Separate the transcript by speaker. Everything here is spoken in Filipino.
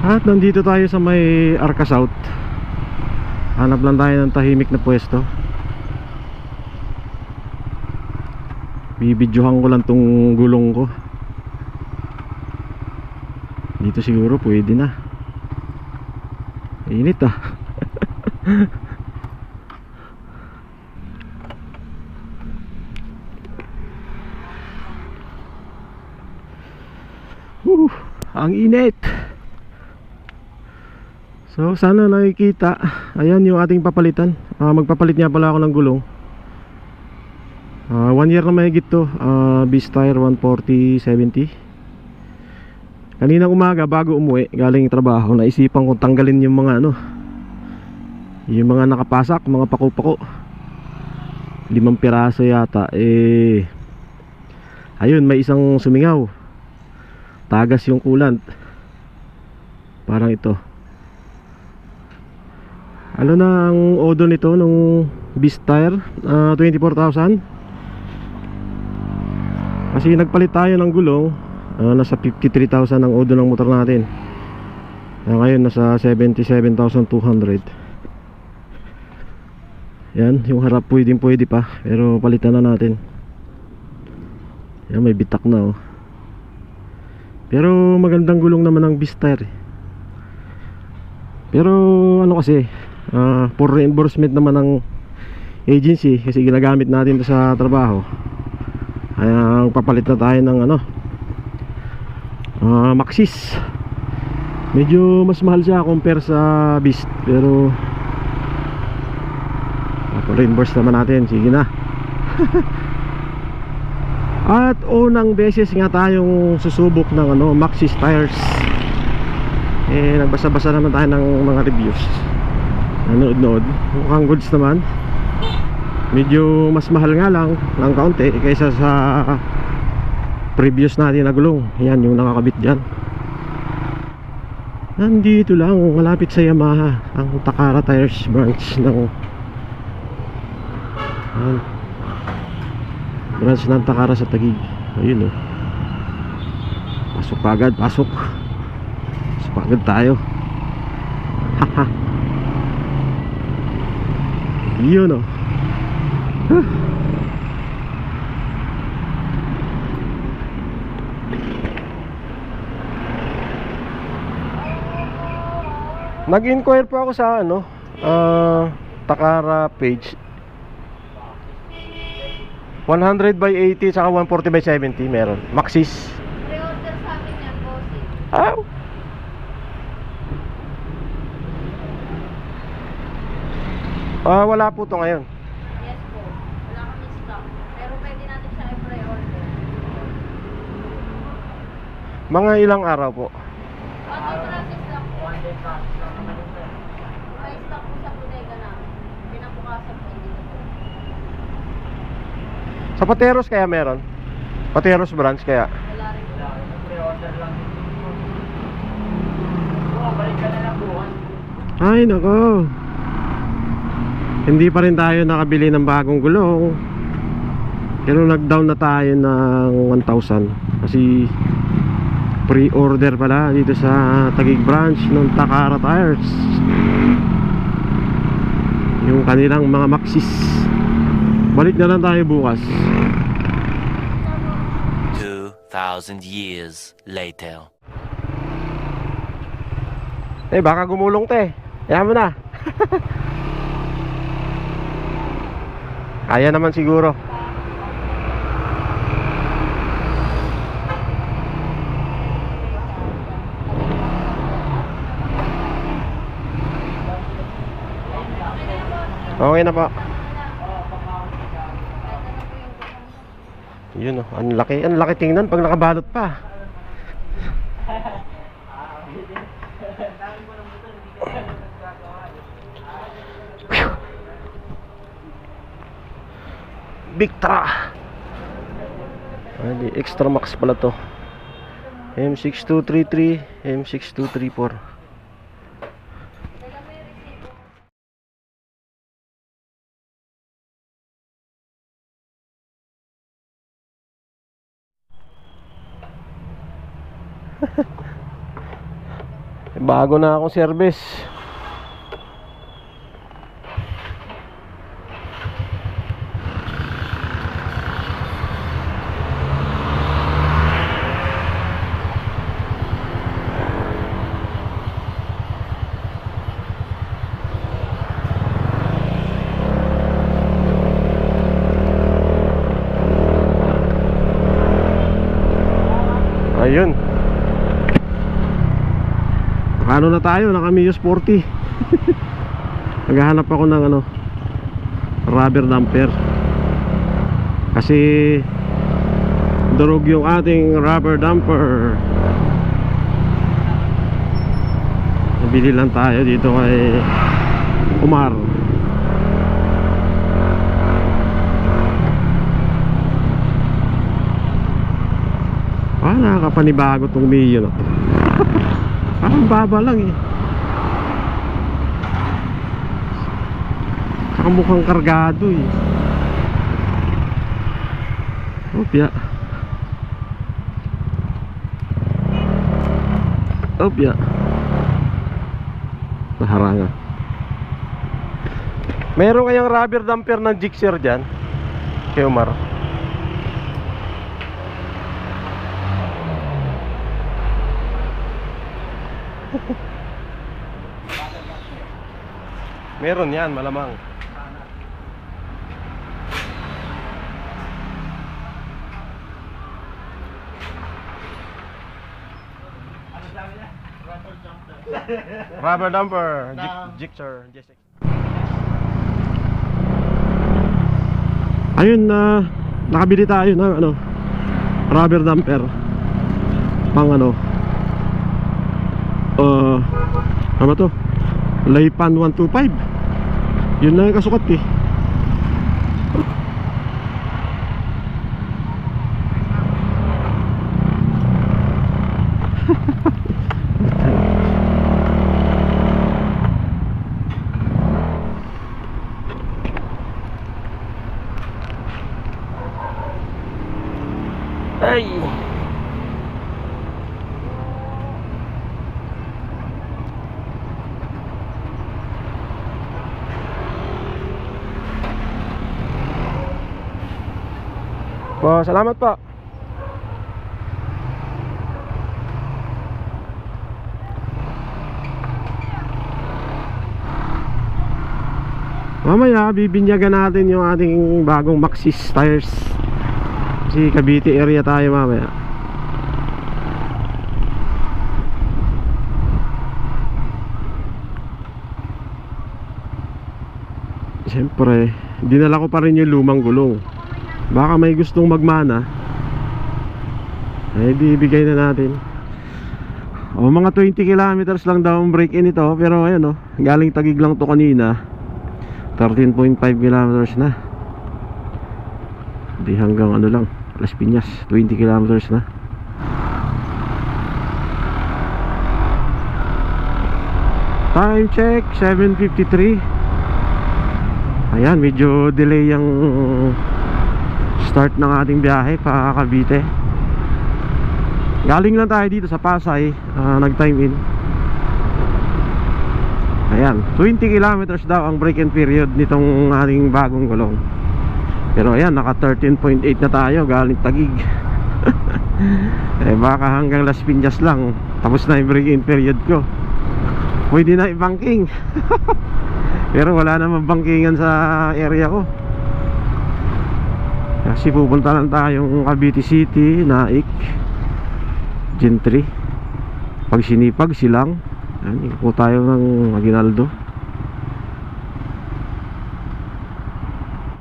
Speaker 1: At nandito tayo sa may Arca South. Hanap lang tayo ng tahimik na pwesto. Bibidyohan ko lang tong gulong ko. Dito siguro pwede na. Init ah. Ang init. So sana nakikita. Ayan yung ating papalitan. Magpapalit nga pala ako ng gulong. 1 year na mahigit to. Beastire 140/70. Kaninang umaga bago umuwi galing trabaho, naisipan kong tanggalin yung mga yung mga nakapasak, mga pako-pako. 5 piraso yata. Ayun, may isang sumingaw. Tagas yung coolant. Parang ito. Ano na ang odo nito nung Beastire? 24,000. Kasi nagpalit tayo ng gulong. Nasa 53,000 ang odo ng motor natin. Ngayon nasa 77,200. Yan, yung harap pwede pa. Pero palitan na natin. Yan, may bitak na oh. Pero magandang gulong naman ang Beastire. Pero ano kasi, for reimbursement naman ng agency, kasi ginagamit natin ito sa trabaho. Kaya papalit na tayo ng Maxxis. Medyo mas mahal siya compare sa Beast, pero reimburse naman natin, sige na. At unang beses nga tayong susubok ng Maxxis tires. Nagbasa-basa naman tayo ng mga reviews, nanood-nood. Mukhang goods naman. Medyo mas mahal nga lang ng kaunti kaysa sa previous natin na gulong. Yan yung nakakabit dyan. Nandito lang malapit sa Yamaha, ang Takara Tires branch ng branch ng Takara sa Taguig. Ayun oh. Pasok pa agad, pasok. Pasok pa agad tayo. Haha. Yun oh. Nag-inquire po ako sa Takara page. 100/80 saka 140/70 meron. Maxxis.
Speaker 2: Pre-order sa akin yan, bossing.
Speaker 1: Wala po to ngayon.
Speaker 2: Yes po. Wala kami stock. Pero pwede natin siya i-pre-order.
Speaker 1: Mga ilang araw po?
Speaker 2: Process lang po. May stock po sa bodega namin. Pinabukasan po dito po.
Speaker 1: Sa Pateros kaya meron? Pateros branch kaya?
Speaker 2: Wala rin po.
Speaker 3: Pre-order lang. Balik ka na lang buwan.
Speaker 1: Ay nako. Hindi pa rin tayo nakabili ng bagong gulong. Pero nag-down na tayo ng 1,000 kasi pre-order pala dito sa Taguig branch ng Takara Tires. Yung kanilang mga Maxxis. Balik na lang tayo bukas.
Speaker 4: 2,000 years later.
Speaker 1: Baka gumulong te. Kaya mo na. Kaya naman siguro. Okay na po. Yun oh, ang laki tingnan pag nakabalot pa. Victra. Extra Max pala to. M6233, M6234. Bago na akong service. Ayun. Ano na tayo, naka Mio Sporty. Naghahanap ako ng ano, rubber damper. Kasi durog yung ating rubber damper. Nabili lang tayo dito kay Umar. Nakakapanibago tong Mio na to. Parang baba lang eh. Saka mukhang kargado eh. Opya. Opya. Naharangan. Meron kayang rubber damper ng Gixxer dyan kay Omar? Meron yan, malamang. Rubber damper, Gixxer. Ayun na, nakabili tayo ng ano, rubber damper. Pang ano, ano to? Laypan 125. Yun na yung kasukat eh. Ay. Po, salamat po. Mamaya bibinyagan natin yung ating bagong Maxxis tires. Kasi Cavite area tayo mamaya. Siyempre, dinala ko pa rin yung lumang gulong. Baka may gustong magmana, ay di ibigay na natin. O mga 20 kilometers lang daw ang break-in ito. Pero ayan o, galing Taguig lang to kanina. 13.5 kilometers na. Di hanggang ano lang, Las Piñas, 20 kilometers na. Time check 7:53. Ayan, medyo delay yung start ng ating biyahe pa Cavite. Galing lang tayo dito sa Pasay, nag time in. Ayan, 20 kilometers daw ang break-in period nitong ating bagong gulong. Pero ayan, naka 13.8 na tayo galing Taguig. Eh baka hanggang Las Piñas lang, tapos na yung break-in period ko. Pwede na i-banking. Pero wala namang bankingan sa area ko. Kasi pupunta lang tayong Cavite City, Naik, Gentry. Pag Sinipag, Silang. Ayan, ikupo tayo ng Aguinaldo.